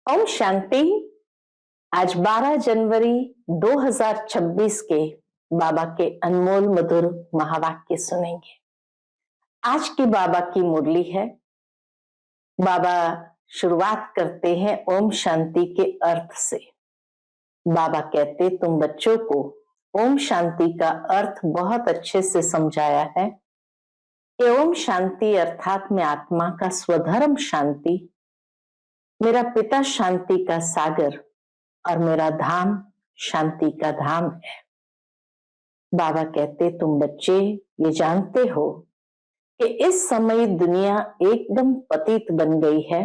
ओम शांति। आज 12 जनवरी 2026 के बाबा के अनमोल मधुर महावाक्य सुनेंगे। आज की बाबा की मुरली है। बाबा शुरुआत करते हैं ओम शांति के अर्थ से। बाबा कहते तुम बच्चों को ओम शांति का अर्थ बहुत अच्छे से समझाया है कि ओम शांति अर्थात मैं आत्मा का स्वधर्म शांति, मेरा पिता शांति का सागर और मेरा धाम शांति का धाम है। बाबा कहते तुम बच्चे ये जानते हो कि इस समय दुनिया एकदम पतित बन गई है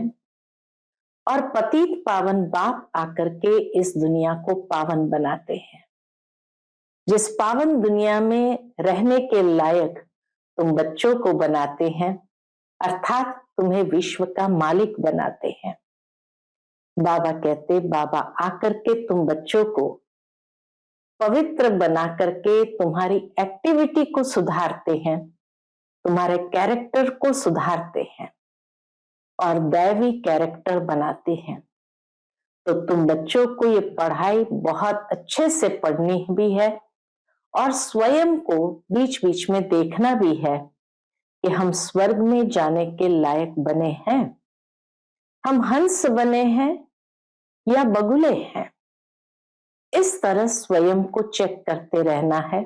और पतित पावन बाप आकर के इस दुनिया को पावन बनाते हैं। जिस पावन दुनिया में रहने के लायक तुम बच्चों को बनाते हैं, अर्थात तुम्हें विश्व का मालिक बनाते हैं। बाबा कहते बाबा आकर के तुम बच्चों को पवित्र बना करके तुम्हारी एक्टिविटी को सुधारते हैं, तुम्हारे कैरेक्टर को सुधारते हैं और दैवी कैरेक्टर बनाते हैं। तो तुम बच्चों को ये पढ़ाई बहुत अच्छे से पढ़नी भी है और स्वयं को बीच बीच में देखना भी है कि हम स्वर्ग में जाने के लायक बने हैं, हम हंस बने हैं या बगुले हैं। इस तरह स्वयं को चेक करते रहना है।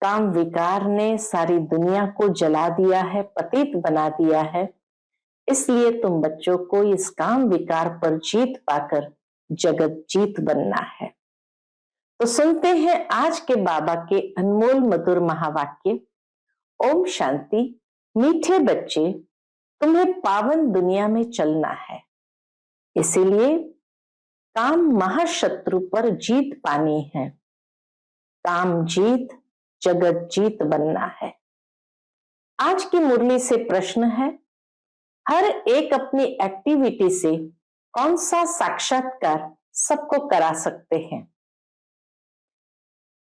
काम विकार ने सारी दुनिया को जला दिया है, पतित बना दिया है, इसलिए तुम बच्चों को इस काम विकार पर जीत पाकर जगत जीत बनना है। तो सुनते हैं आज के बाबा के अनमोल मधुर महावाक्य। ओम शांति। मीठे बच्चे, तुम्हें पावन दुनिया में चलना है, इसीलिए काम महाशत्रु पर जीत पानी है। काम जीत जगत जीत बनना है। आज की मुरली से प्रश्न है, हर एक अपनी एक्टिविटी से कौन सा साक्षात्कार सबको करा सकते हैं?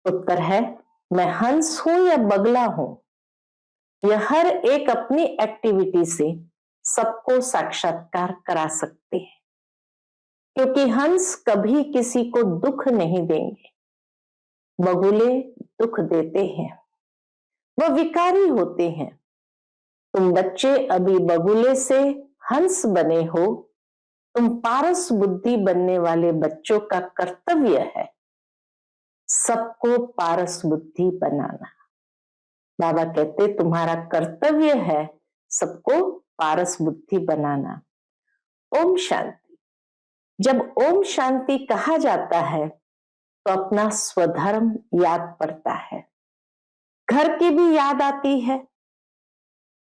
उत्तर है, मैं हंस हूं या बगला हूं। यह हर एक अपनी एक्टिविटी से सबको साक्षात्कार करा सकते हैं, क्योंकि हंस कभी किसी को दुख नहीं देंगे, बगुले दुख देते हैं, वह विकारी होते हैं। तुम बच्चे अभी बगुले से हंस बने हो, तुम पारस बुद्धि बनने वाले बच्चों का कर्तव्य है सबको पारस बुद्धि बनाना। बाबा कहते तुम्हारा कर्तव्य है सबको पारस बुद्धि बनाना। ओम शांति। जब ओम शांति कहा जाता है तो अपना स्वधर्म याद पड़ता है, घर की भी याद आती है।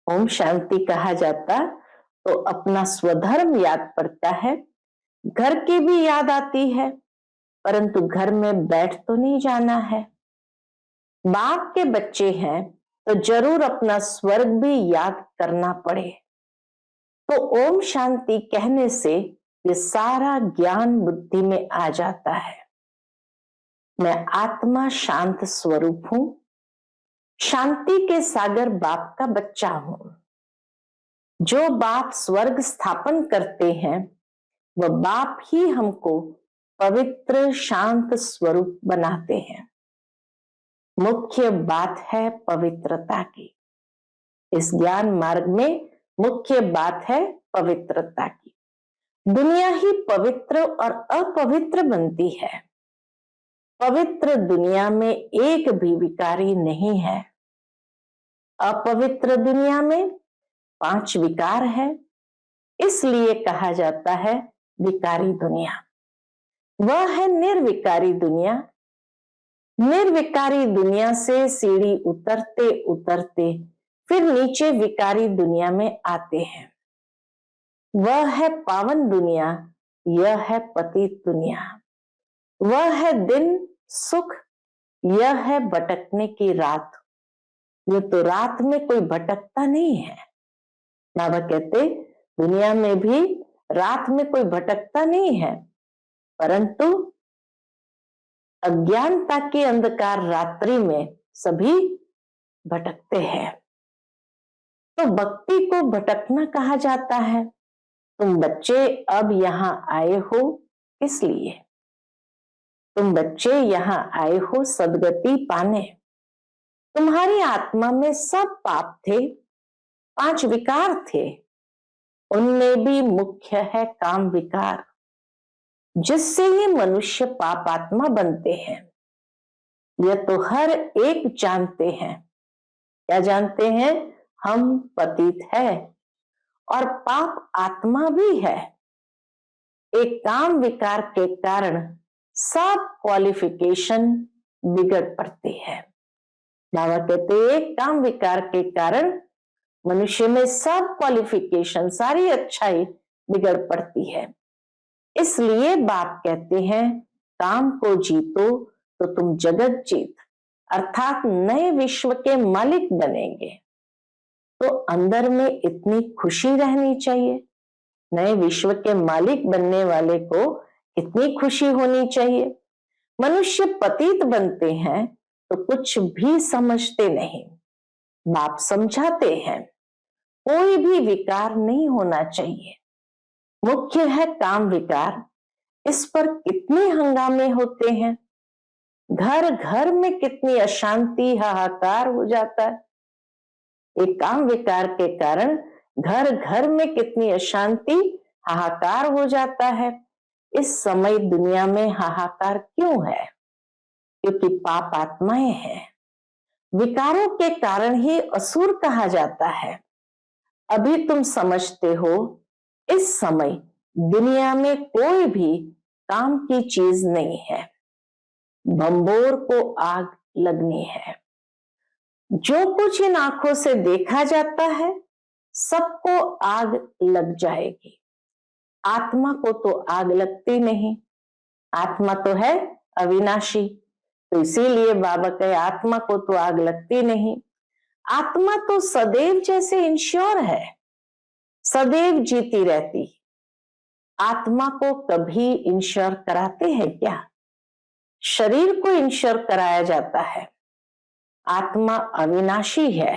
ओम शांति कहा जाता तो अपना स्वधर्म याद पड़ता है, घर की भी याद आती है, परंतु घर में बैठ तो नहीं जाना है। बाप के बच्चे हैं तो जरूर अपना स्वर्ग भी याद करना पड़े। तो ओम शांति कहने से ये सारा ज्ञान बुद्धि में आ जाता है। मैं आत्मा शांत स्वरूप हूं, शांति के सागर बाप का बच्चा हूं। जो बाप स्वर्ग स्थापन करते हैं वह बाप ही हमको पवित्र शांत स्वरूप बनाते हैं। मुख्य बात है पवित्रता की। इस ज्ञान मार्ग में मुख्य बात है पवित्रता की। दुनिया ही पवित्र और अपवित्र बनती है। पवित्र दुनिया में एक भी विकारी नहीं है। अपवित्र दुनिया में 5 विकार है, इसलिए कहा जाता है विकारी दुनिया। वह है निर्विकारी दुनिया। निर्विकारी दुनिया से सीढ़ी उतरते उतरते फिर नीचे विकारी दुनिया में आते हैं। वह है पावन दुनिया, यह है पतित दुनिया। वह है दिन सुख, यह है भटकने की रात। ये तो रात में कोई भटकता नहीं है। बाबा कहते दुनिया में भी रात में कोई भटकता नहीं है, परंतु अज्ञानता के अंधकार रात्रि में सभी भटकते हैं। तो भक्ति को भटकना कहा जाता है। तुम बच्चे अब यहाँ आए हो किस लिए? तुम बच्चे यहाँ आए हो सदगति पाने। तुम्हारी आत्मा में सब पाप थे, 5 विकार थे, उनमें भी मुख्य है काम विकार, जिससे ये मनुष्य पापात्मा बनते हैं। यह तो हर एक जानते हैं। क्या जानते हैं? हम पतित है और पाप आत्मा भी है। एक काम विकार के कारण सब क्वालिफिकेशन बिगड़ पड़ती है। बाबा कहते हैं एक काम विकार के कारण मनुष्य में सब क्वालिफिकेशन, सारी अच्छाई बिगड़ पड़ती है। इसलिए बाप कहते हैं काम को जीतो तो तुम जगत जीत अर्थात नए विश्व के मालिक बनेंगे। तो अंदर में इतनी खुशी रहनी चाहिए। नए विश्व के मालिक बनने वाले को कितनी खुशी होनी चाहिए। मनुष्य पतित बनते हैं तो कुछ भी समझते नहीं। बाप समझाते हैं कोई भी विकार नहीं होना चाहिए, मुख्य है काम विकार। इस पर कितने हंगामे होते हैं, घर घर में कितनी अशांति, हाहाकार हो जाता है। एक काम विकार के कारण घर घर में कितनी अशांति, हाहाकार हो जाता है। इस समय दुनिया में हाहाकार क्यों है? क्योंकि पाप आत्माएं हैं। विकारों के कारण ही असुर कहा जाता है। अभी तुम समझते हो इस समय दुनिया में कोई भी काम की चीज नहीं है। बंबोर को आग लगनी है। जो कुछ इन आंखों से देखा जाता है सबको आग लग जाएगी। आत्मा को तो आग लगती नहीं। आत्मा तो है अविनाशी, तो इसीलिए बाबा कहे आत्मा को तो आग लगती नहीं। आत्मा तो सदैव जैसे इंश्योर है, सदैव जीती रहती। आत्मा को कभी इंश्योर कराते हैं क्या? शरीर को इंश्योर कराया जाता है। आत्मा अविनाशी है।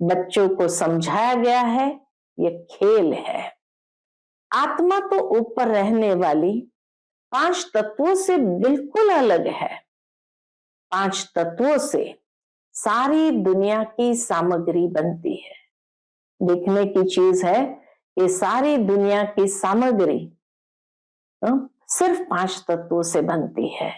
बच्चों को समझाया गया है ये खेल है। आत्मा तो ऊपर रहने वाली 5 तत्वों से बिल्कुल अलग है। 5 तत्वों से सारी दुनिया की सामग्री बनती है। देखने की चीज है कि सारी दुनिया की सामग्री सिर्फ 5 तत्वों से बनती है,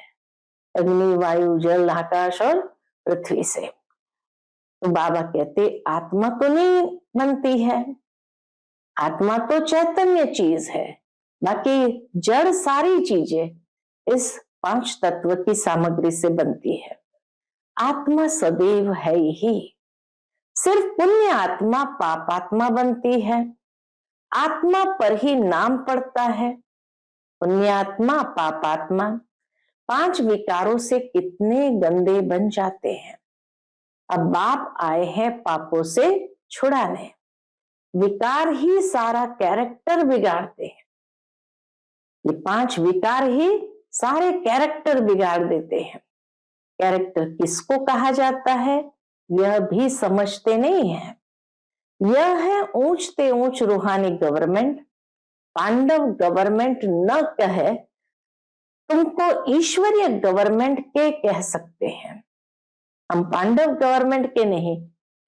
अग्नि, वायु, जल, आकाश और पृथ्वी से। तो बाबा कहते आत्मा तो नहीं बनती है, आत्मा तो चैतन्य चीज है। बाकी जड़ सारी चीजें इस 5 तत्व की सामग्री से बनती है। आत्मा सदैव है ही। सिर्फ पुण्य आत्मा पाप आत्मा बनती है। आत्मा पर ही नाम पड़ता है। पुण्यात्मा पापात्मा 5 विकारों से कितने गंदे बन जाते हैं। अब बाप आए हैं पापों से छुड़ाने। विकार ही सारा कैरेक्टर बिगाड़ते हैं। ये 5 विकार ही सारे कैरेक्टर बिगाड़ देते हैं। कैरेक्टर किसको कहा जाता है यह भी समझते नहीं है। यह है ऊंचते ऊंच रूहानी गवर्नमेंट। पांडव गवर्नमेंट न कहे, तुमको ईश्वरीय गवर्नमेंट के कह सकते हैं। हम पांडव गवर्नमेंट के नहीं,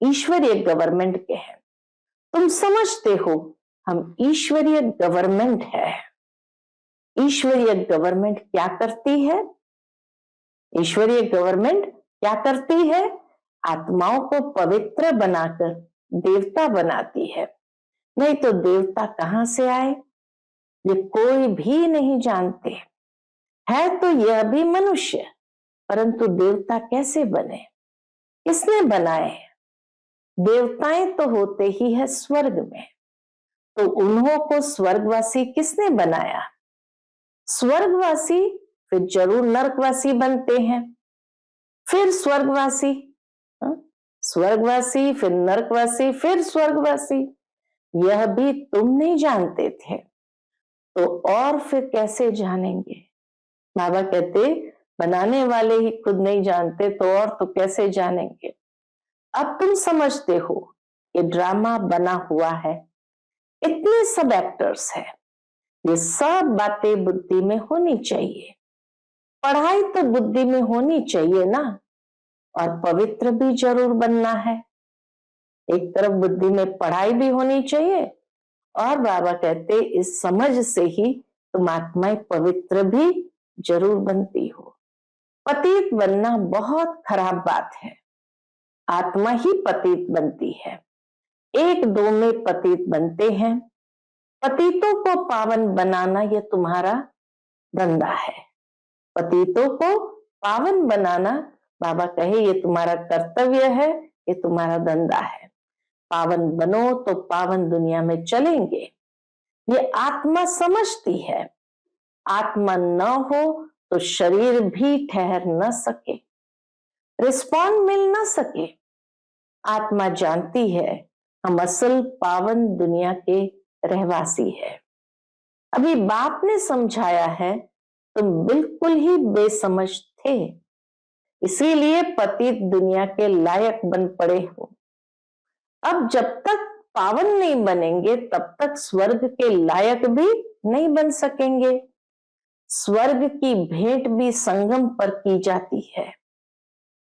ईश्वरीय गवर्नमेंट के हैं। तुम समझते हो हम ईश्वरीय गवर्नमेंट है। ईश्वरीय गवर्नमेंट क्या करती है? ईश्वरीय गवर्नमेंट क्या करती है? आत्माओं को पवित्र बनाकर देवता बनाती है। नहीं तो देवता कहां से आए ये कोई भी नहीं जानते। है तो यह भी मनुष्य, परंतु देवता कैसे बने, किसने बनाए? देवताएं तो होते ही है स्वर्ग में, तो उन्हों को स्वर्गवासी किसने बनाया? स्वर्गवासी फिर जरूर नरकवासी बनते हैं, फिर स्वर्गवासी, स्वर्गवासी फिर नरकवासी फिर स्वर्गवासी। यह भी तुम नहीं जानते थे तो और फिर कैसे जानेंगे? बाबा कहते बनाने वाले ही खुद नहीं जानते तो और तो कैसे जानेंगे। अब तुम समझते हो ये ड्रामा बना हुआ है, इतने सब एक्टर्स हैं, ये सब बातें बुद्धि में होनी चाहिए। पढ़ाई तो बुद्धि में होनी चाहिए ना, और पवित्र भी जरूर बनना है। एक तरफ बुद्धि में पढ़ाई भी होनी चाहिए, और बाबा कहते इस समझ से ही तुम आत्माएं पवित्र भी जरूर बनती हो। पतित बनना बहुत खराब बात है, आत्मा ही पतित बनती है। एक दो में पतित बनते हैं। पतितों को पावन बनाना यह तुम्हारा धंधा है। पतितों को पावन बनाना, बाबा कहे, ये तुम्हारा कर्तव्य है, ये तुम्हारा धंधा है। पावन बनो तो पावन दुनिया में चलेंगे। ये आत्मा समझती है। आत्मा न हो तो शरीर भी ठहर न सके, रिस्पॉन्ड मिल न सके। आत्मा जानती है हम असल पावन दुनिया के रहवासी है। अभी बाप ने समझाया है, तुम बिल्कुल ही बेसमझ थे, इसीलिए पतित दुनिया के लायक बन पड़े हो। अब जब तक पावन नहीं बनेंगे तब तक स्वर्ग के लायक भी नहीं बन सकेंगे। स्वर्ग की भेंट भी संगम पर की जाती है,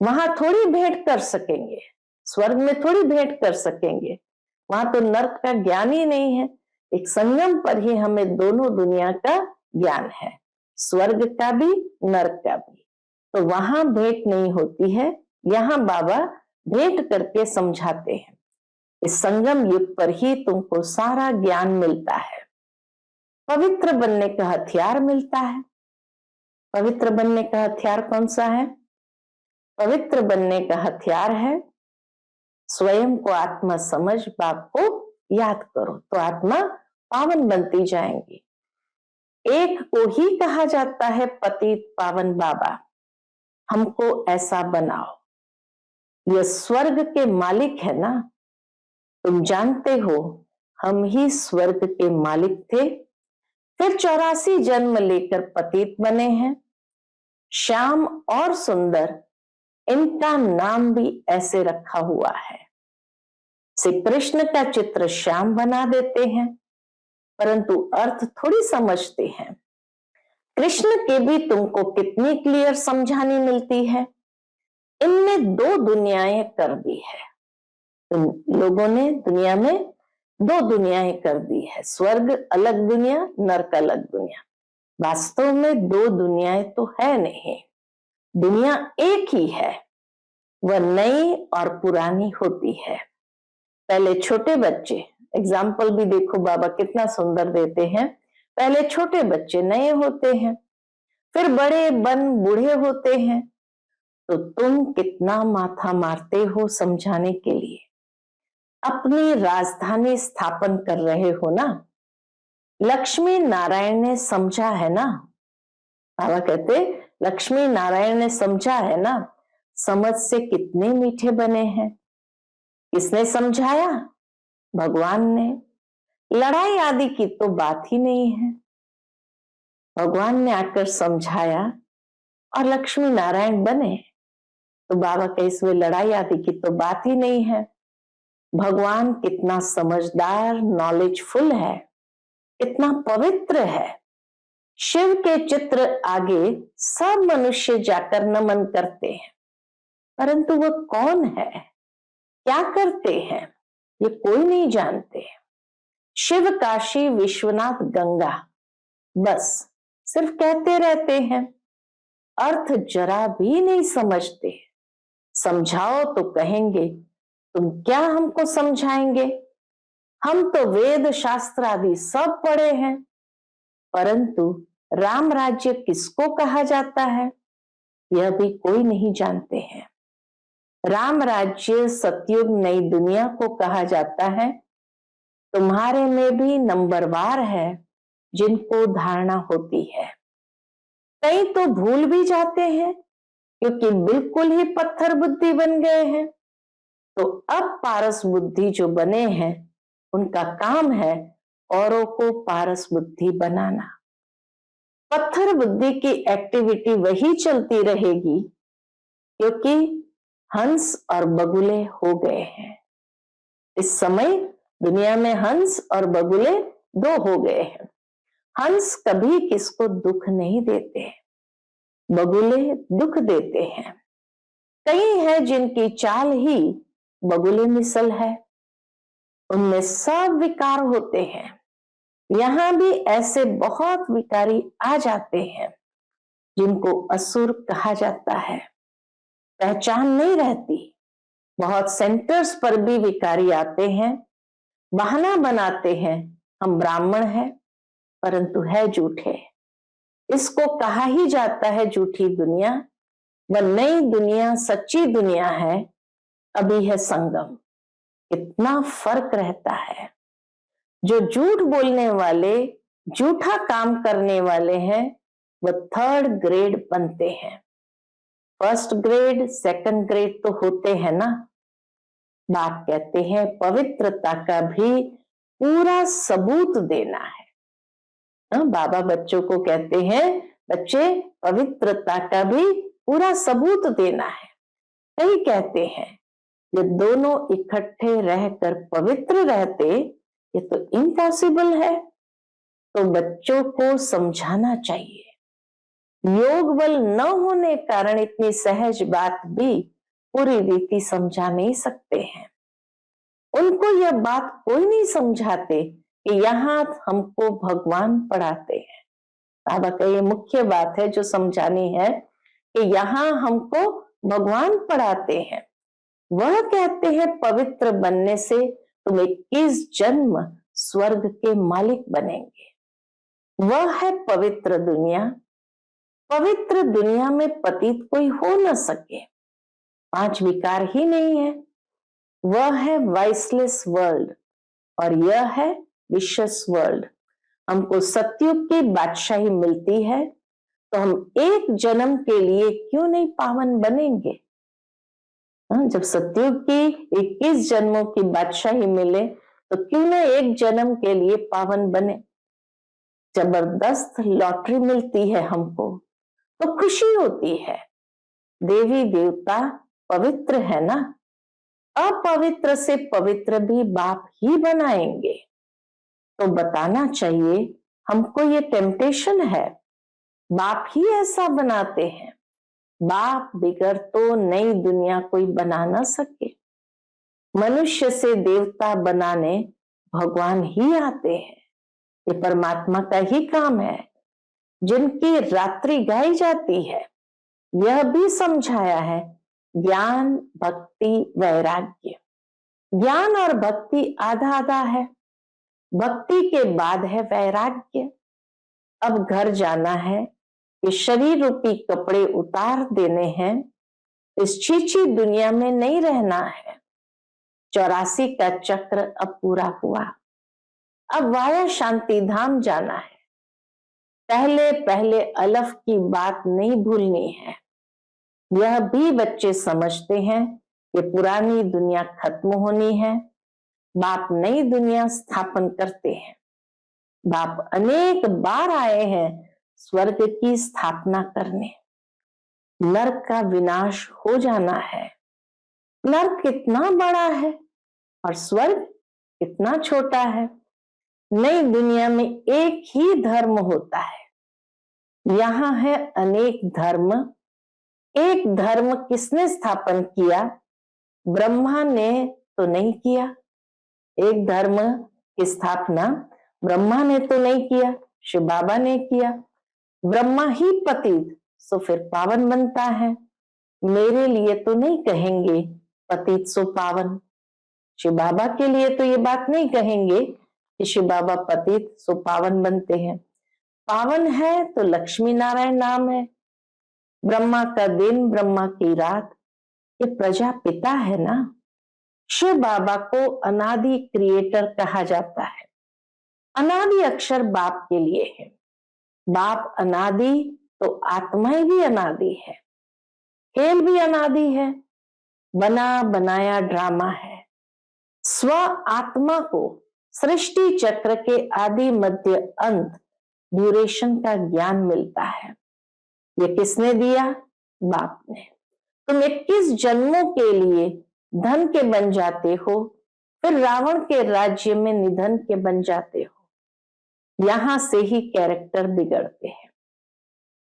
वहां थोड़ी भेंट कर सकेंगे, स्वर्ग में थोड़ी भेंट कर सकेंगे, वहां तो नर्क का ज्ञान ही नहीं है। एक संगम पर ही हमें दोनों दुनिया का ज्ञान है, स्वर्ग का भी नर्क का भी। तो वहां भेंट नहीं होती है, यहाँ बाबा भेंट करके समझाते हैं। इस संगम युग पर ही तुमको सारा ज्ञान मिलता है, पवित्र बनने का हथियार मिलता है। पवित्र बनने का हथियार कौन सा है? पवित्र बनने का हथियार है स्वयं को आत्मा समझ, बाप को याद करो तो आत्मा पावन बनती जाएंगी। एक को ही कहा जाता है पतित पावन बाबा, हमको ऐसा बनाओ। यह स्वर्ग के मालिक है ना, तुम जानते हो हम ही स्वर्ग के मालिक थे, फिर 84 जन्म लेकर पतित बने हैं। श्याम और सुंदर, इनका नाम भी ऐसे रखा हुआ है। श्री कृष्ण का चित्र श्याम बना देते हैं, परंतु अर्थ थोड़ी समझते हैं। कृष्ण के भी तुमको कितनी क्लियर समझानी मिलती है। इनमें दो दुनियाएं कर दी है, तुम लोगों ने दुनिया में दो दुनियाएं कर दी है, स्वर्ग अलग दुनिया, नरक अलग दुनिया। वास्तव में दो दुनियाएं तो है नहीं, दुनिया एक ही है, वह नई और पुरानी होती है। पहले छोटे बच्चे, एग्जाम्पल भी देखो बाबा कितना सुंदर देते हैं। पहले छोटे बच्चे नए होते हैं, फिर बड़े बन बूढ़े होते हैं, तो तुम कितना माथा मारते हो समझाने के लिए। अपनी राजधानी स्थापन कर रहे हो ना, लक्ष्मी नारायण ने समझा है ना। बाबा कहते लक्ष्मी नारायण ने समझा है ना, समझ से कितने मीठे बने हैं। किसने समझाया? भगवान ने। लड़ाई आदि की तो बात ही नहीं है, भगवान ने आकर समझाया और लक्ष्मी नारायण बने। तो बाबा के इसमें लड़ाई आदि की तो बात ही नहीं है। भगवान कितना समझदार, नॉलेजफुल है, कितना पवित्र है। शिव के चित्र आगे सब मनुष्य जाकर नमन करते हैं, परंतु वह कौन है, क्या करते हैं, ये कोई नहीं जानते। शिव, काशी, विश्वनाथ, गंगा, बस सिर्फ कहते रहते हैं, अर्थ जरा भी नहीं समझते। समझाओ तो कहेंगे तुम क्या हमको समझाएंगे, हम तो वेद शास्त्र आदि सब पढ़े हैं। परंतु राम राज्य किसको कहा जाता है, यह भी कोई नहीं जानते हैं। राम राज्य सतयुग नई दुनिया को कहा जाता है। तुम्हारे में भी नंबरवार है जिनको धारणा होती है, कई तो भूल भी जाते हैं क्योंकि बिल्कुल ही पत्थर बुद्धि बन गए हैं। तो अब पारस बुद्धि जो बने हैं उनका काम है औरों को पारस बुद्धि बनाना। पत्थर बुद्धि की एक्टिविटी वही चलती रहेगी क्योंकि हंस और बगुले हो गए हैं। इस समय दुनिया में हंस और बगुले दो हो गए हैं। हंस कभी किसको दुख नहीं देते, बगुले दुख देते हैं। कई हैं जिनकी चाल ही बगुले मिसल है, उनमें सब विकार होते हैं। यहां भी ऐसे बहुत विकारी आ जाते हैं जिनको असुर कहा जाता है, पहचान नहीं रहती। बहुत सेंटर्स पर भी विकारी आते हैं, बहाना बनाते हैं हम ब्राह्मण हैं, परंतु है झूठे। इसको कहा ही जाता है झूठी दुनिया। वह नई दुनिया सच्ची दुनिया है, अभी है संगम। कितना फर्क रहता है। जो झूठ बोलने वाले, झूठा काम करने वाले हैं, वह थर्ड ग्रेड बनते हैं। फर्स्ट ग्रेड सेकंड ग्रेड तो होते हैं ना। बाप कहते हैं पवित्रता का भी पूरा सबूत देना है। बाबा बच्चों को कहते हैं बच्चे पवित्रता का भी पूरा सबूत देना है। कई कहते हैं ये दोनों इकट्ठे रहकर पवित्र रहते, ये तो इम्पॉसिबल है। तो बच्चों को समझाना चाहिए। योग बल न होने कारण इतनी सहज बात भी पूरी रीति समझा नहीं सकते हैं। उनको यह बात कोई नहीं समझाते कि यहाँ हमको भगवान पढ़ाते हैं। बाबा का ये मुख्य बात है जो समझानी है कि यहाँ हमको भगवान पढ़ाते हैं। वह कहते हैं पवित्र बनने से तुम 21 जन्म स्वर्ग के मालिक बनेंगे। वह है पवित्र दुनिया। पवित्र दुनिया में पतित कोई हो न सके, 5 विकार ही नहीं है। वह है वाइसलेस वर्ल्ड और यह है विशस वर्ल्ड। हमको सतयुग की बादशाही मिलती है, तो हम एक जन्म के लिए क्यों नहीं पावन बनेंगे। जब सतयुग की 21 जन्मों की बादशाही मिले तो क्यों ना एक जन्म के लिए पावन बने। जबरदस्त लॉटरी मिलती है हमको तो खुशी होती है। देवी देवता पवित्र है ना, अपवित्र से पवित्र भी बाप ही बनाएंगे। तो बताना चाहिए हमको ये टेम्पटेशन है, बाप ही ऐसा बनाते हैं। बाप बिगड़ तो नई दुनिया कोई बना ना सके। मनुष्य से देवता बनाने भगवान ही आते हैं। ये परमात्मा का ही काम है। जिनकी रात्रि गाई जाती है, यह भी समझाया है ज्ञान भक्ति वैराग्य। ज्ञान और भक्ति आधा आधा है, भक्ति के बाद है वैराग्य। अब घर जाना है, ये शरीर रूपी कपड़े उतार देने हैं, इस छीछी दुनिया में नहीं रहना है। 84 का चक्र अब पूरा हुआ, अब वाया शांति धाम जाना है। पहले पहले अलफ की बात नहीं भूलनी है। यह भी बच्चे समझते हैं कि पुरानी दुनिया खत्म होनी है, बाप नई दुनिया स्थापन करते हैं। बाप अनेक बार आए हैं स्वर्ग की स्थापना करने। नरक का विनाश हो जाना है। नरक कितना बड़ा है और स्वर्ग कितना छोटा है। नई दुनिया में एक ही धर्म होता है, यहाँ है अनेक धर्म। एक धर्म किसने स्थापन किया? ब्रह्मा ने तो नहीं किया। एक धर्म की स्थापना ब्रह्मा ने तो नहीं किया, शिव बाबा ने किया। ब्रह्मा ही पतित, सो फिर पावन बनता है। मेरे लिए तो नहीं कहेंगे पतित सो पावन। शिव बाबा के लिए तो ये बात नहीं कहेंगे कि शिव बाबा पतित सो पावन बनते हैं। पावन है तो लक्ष्मी नारायण नाम है। ब्रह्मा का दिन, ब्रह्मा की रात, ये प्रजापिता है ना। शिव बाबा को अनादि क्रिएटर कहा जाता है। अनादि अक्षर बाप के लिए है। बाप अनादि तो आत्माएं भी अनादि है, खेल भी अनादि है, बना बनाया ड्रामा है। स्व आत्मा को सृष्टि चक्र के आदि मध्य अंत ड्यूरेशन का ज्ञान मिलता है। ये किसने दिया? बाप ने। तुम 21 जन्मों के लिए धन के बन जाते हो, फिर रावण के राज्य में निधन के बन जाते हो। यहां से ही कैरेक्टर बिगड़ते हैं।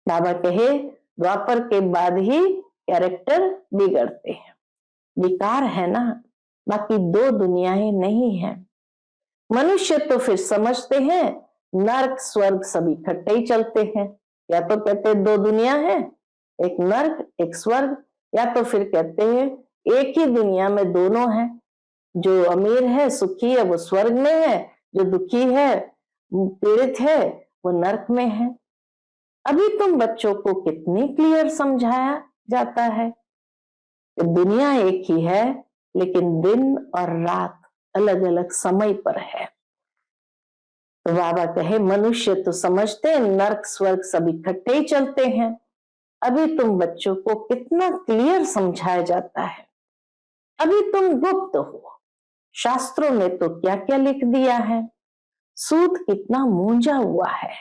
बाबा कहे द्वापर के बाद ही कैरेक्टर बिगड़ते हैं। विकार है ना, बाकी दो दुनियाएं नहीं है। मनुष्य तो फिर समझते हैं नर्क स्वर्ग सब इकट्ठे ही चलते हैं, या तो कहते हैं दो दुनिया है, एक नर्क एक स्वर्ग, या तो फिर कहते हैं एक ही दुनिया में दोनों है। जो अमीर है सुखी है वो स्वर्ग में है, जो दुखी है पीड़ित है वो नर्क में है। अभी तुम बच्चों को कितनी क्लियर समझाया जाता है कि दुनिया एक ही है, लेकिन दिन और रात अलग अलग समय पर है। तो बाबा कहे मनुष्य तो समझते हैं नर्क स्वर्ग सब इकट्ठे ही चलते हैं। अभी तुम बच्चों को कितना क्लियर समझाया जाता है। अभी तुम गुप्त हो। शास्त्रों में तो क्या क्या लिख दिया है। सूत कितना मूंझा हुआ है,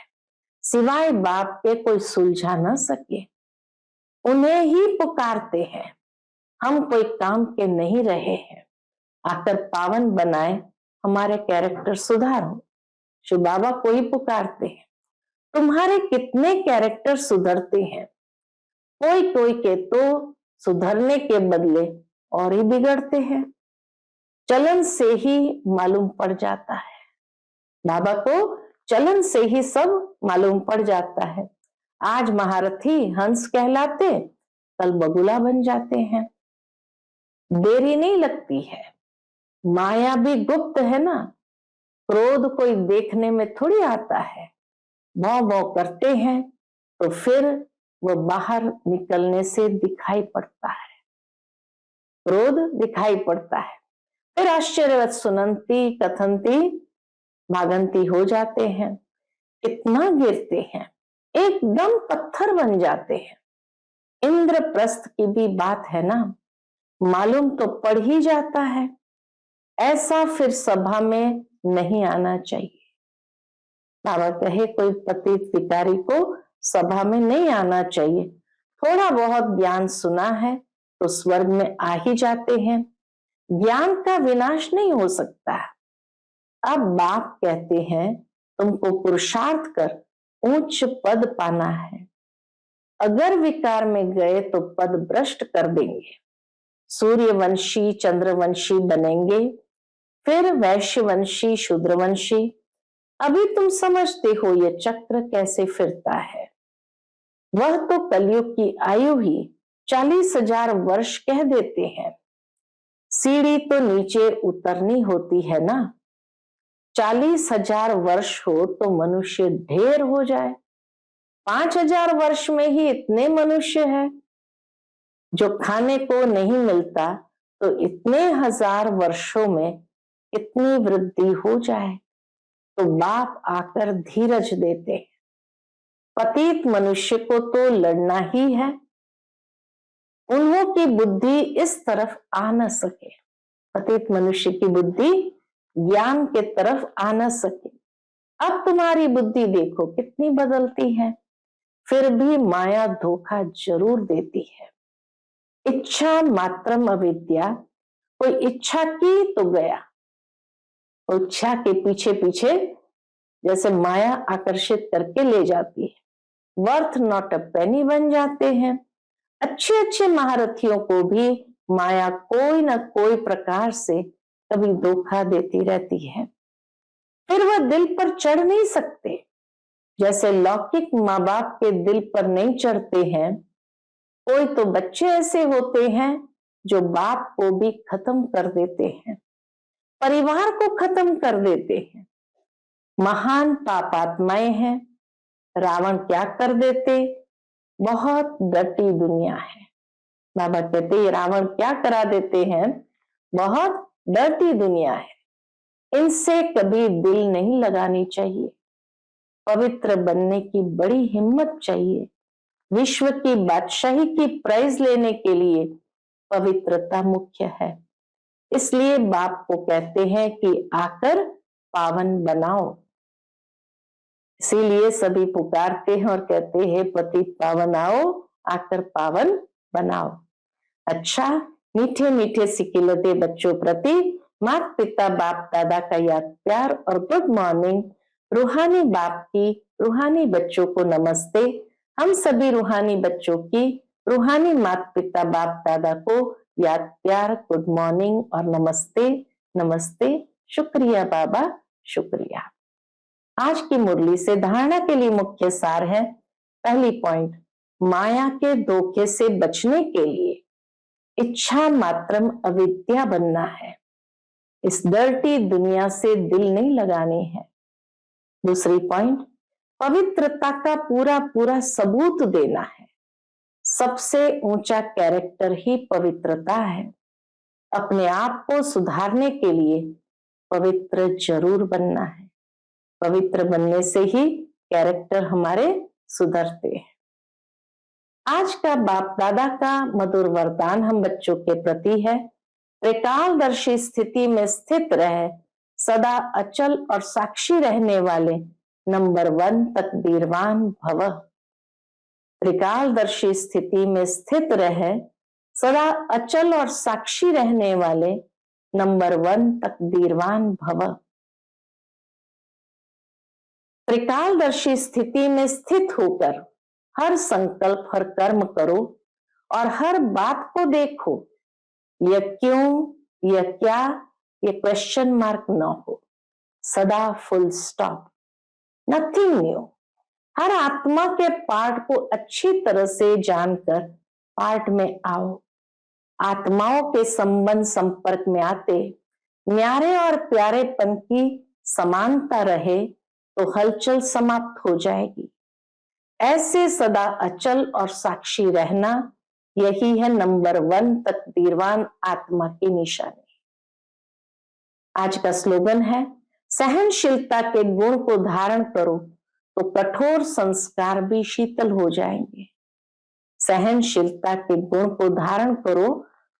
सिवाय बाप के कोई सुलझा न सके। उन्हें ही पुकारते हैं, हम कोई काम के नहीं रहे हैं। आकर पावन बनाए, हमारे कैरेक्टर सुधारो। शिव बाबा को ही पुकारते हैं। तुम्हारे कितने कैरेक्टर सुधरते हैं। कोई कोई के तो सुधरने के बदले और ही बिगड़ते हैं। चलन से ही मालूम पड़ जाता है। बाबा को चलन से ही सब मालूम पड़ जाता है। आज महारथी हंस कहलाते, कल बगुला बन जाते हैं। देरी नहीं लगती है। माया भी गुप्त है ना। क्रोध कोई देखने में थोड़ी आता है। भौं भौं करते हैं तो फिर वो बाहर निकलने से दिखाई पड़ता है। क्रोध दिखाई पड़ता है। फिर आश्चर्यवत सुनंती कथनती भागंती हो जाते हैं। इतना गिरते हैं, एकदम पत्थर बन जाते हैं। इंद्रप्रस्थ की भी बात है ना, मालूम तो पड़ ही जाता है। ऐसा फिर सभा में नहीं आना चाहिए। बाबा कहे कोई पतित विकारी को सभा में नहीं आना चाहिए। थोड़ा बहुत ज्ञान सुना है तो स्वर्ग में आ ही जाते हैं। ज्ञान का विनाश नहीं हो सकता। अब बाप कहते हैं तुमको पुरुषार्थ कर उच्च पद पाना है। अगर विकार में गए तो पद भ्रष्ट कर देंगे। सूर्यवंशी चंद्रवंशी बनेंगे, फिर वैश्यवंशी शूद्रवंशी। अभी तुम समझते हो ये चक्र कैसे फिरता है। वह तो कलयुग की आयु ही 40,000 वर्ष कह देते हैं। सीढ़ी तो नीचे उतरनी होती है ना। 40,000 वर्ष हो तो मनुष्य ढेर हो जाए। 5,000 वर्ष में ही इतने मनुष्य हैं। जो खाने को नहीं मिलता तो इतने 1000 वर्षों में इतनी वृद्धि हो जाए। तो बाप आकर धीरज देते हैं। पतित मनुष्य को तो लड़ना ही है। उन्हों की बुद्धि इस तरफ आ न सके। पतित मनुष्य की बुद्धि ज्ञान के तरफ आ न सके। अब तुम्हारी बुद्धि देखो कितनी बदलती है। फिर भी माया धोखा जरूर देती है। इच्छा मात्रम अविद्या। कोई इच्छा की तो गया। इच्छा के पीछे पीछे जैसे माया आकर्षित करके ले जाती है। वर्थ नॉट अ पेनी बन जाते हैं। अच्छे अच्छे महारथियों को भी माया कोई ना कोई प्रकार से कभी धोखा देती रहती है। फिर वह दिल पर चढ़ नहीं सकते। जैसे लौकिक माँ बाप के दिल पर नहीं चढ़ते हैं, कोई तो बच्चे ऐसे होते हैं जो बाप को भी खत्म कर देते हैं, परिवार को खत्म कर देते हैं। महान पापात्माएं हैं। रावण क्या कर देते। बहुत डटी दुनिया है। बाबा कहते रावण क्या करा देते हैं। बहुत डटी दुनिया है। इनसे कभी दिल नहीं लगानी चाहिए। पवित्र बनने की बड़ी हिम्मत चाहिए। विश्व की बादशाही की प्राइज लेने के लिए पवित्रता मुख्य है। इसलिए बाप को कहते हैं कि आकर पावन बनाओ। इसीलिए सभी पुकारते हैं और कहते हैं पतित पावन आओ, आकर पावन बनाओ। अच्छा, मीठे मीठे सिकिलते बच्चों प्रति माता पिता बाप दादा का याद प्यार और गुड मॉर्निंग। रूहानी बाप की रूहानी बच्चों को नमस्ते। हम सभी रूहानी बच्चों की रूहानी माता पिता बाप दादा को याद प्यार गुड मॉर्निंग और नमस्ते नमस्ते। शुक्रिया बाबा, शुक्रिया। आज की मुरली से धारणा के लिए मुख्य सार है। पहली पॉइंट, माया के धोखे से बचने के लिए इच्छा मात्रम अविद्या बनना है। इस डर्टी दुनिया से दिल नहीं लगाने हैं। दूसरी पॉइंट, पवित्रता का पूरा पूरा सबूत देना है। सबसे ऊंचा कैरेक्टर ही पवित्रता है। अपने आप को सुधारने के लिए पवित्र जरूर बनना है। पवित्र बनने से ही कैरेक्टर हमारे सुधरते हैं। आज का बाप दादा का मधुर वरदान हम बच्चों के प्रति है। त्रिकालदर्शी स्थिति में स्थित रहे, सदा अचल और साक्षी रहने वाले नंबर 1 तकदीरवान भव। त्रिकालदर्शी स्थिति में स्थित रहे, सदा अचल और साक्षी रहने वाले नंबर 1 तकदीरवान भव। त्रिकालदर्शी स्थिति में स्थित होकर हर संकल्प हर कर्म करो और हर बात को देखो। यह क्यों, यह क्या, ये क्वेश्चन मार्क न हो। सदा फुल स्टॉप, नथिंग न्यू। हर आत्मा के पार्ट को अच्छी तरह से जानकर पार्ट में आओ। आत्माओं के संबंध संपर्क में आते न्यारे और प्यारेपन की समानता रहे तो हलचल समाप्त हो जाएगी। ऐसे सदा अचल और साक्षी रहना, यही है नंबर 1 तकदीरवान आत्मा की निशानी। आज का स्लोगन है, सहनशीलता के गुण को धारण करो तो कठोर संस्कार भी शीतल हो जाएंगे। सहनशीलता के गुण को धारण करो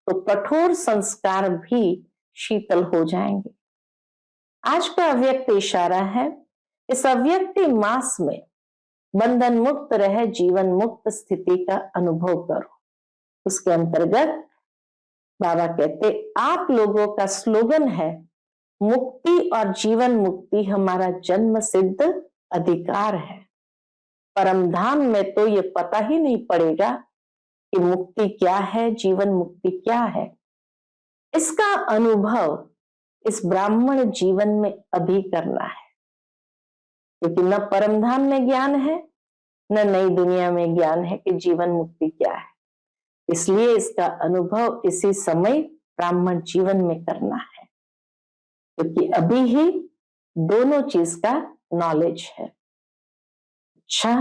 तो कठोर संस्कार भी शीतल हो जाएंगे। आज का अव्यक्त इशारा है, इस अव्यक्त मास में बंधन मुक्त रहे जीवन मुक्त स्थिति का अनुभव करो। उसके अंतर्गत बाबा कहते, आप लोगों का स्लोगन है, मुक्ति और जीवन मुक्ति हमारा जन्म सिद्ध अधिकार है। परम धाम में तो ये पता ही नहीं पड़ेगा कि मुक्ति क्या है, जीवन मुक्ति क्या है। इसका अनुभव इस ब्राह्मण जीवन में अभी करना है, क्योंकि न परम धाम में ज्ञान है न नई दुनिया में ज्ञान है कि जीवन मुक्ति क्या है। इसलिए इसका अनुभव इसी समय ब्राह्मण जीवन में करना है, क्योंकि अभी ही दोनों चीज का नॉलेज है। अच्छा,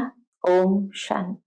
ओम शांति।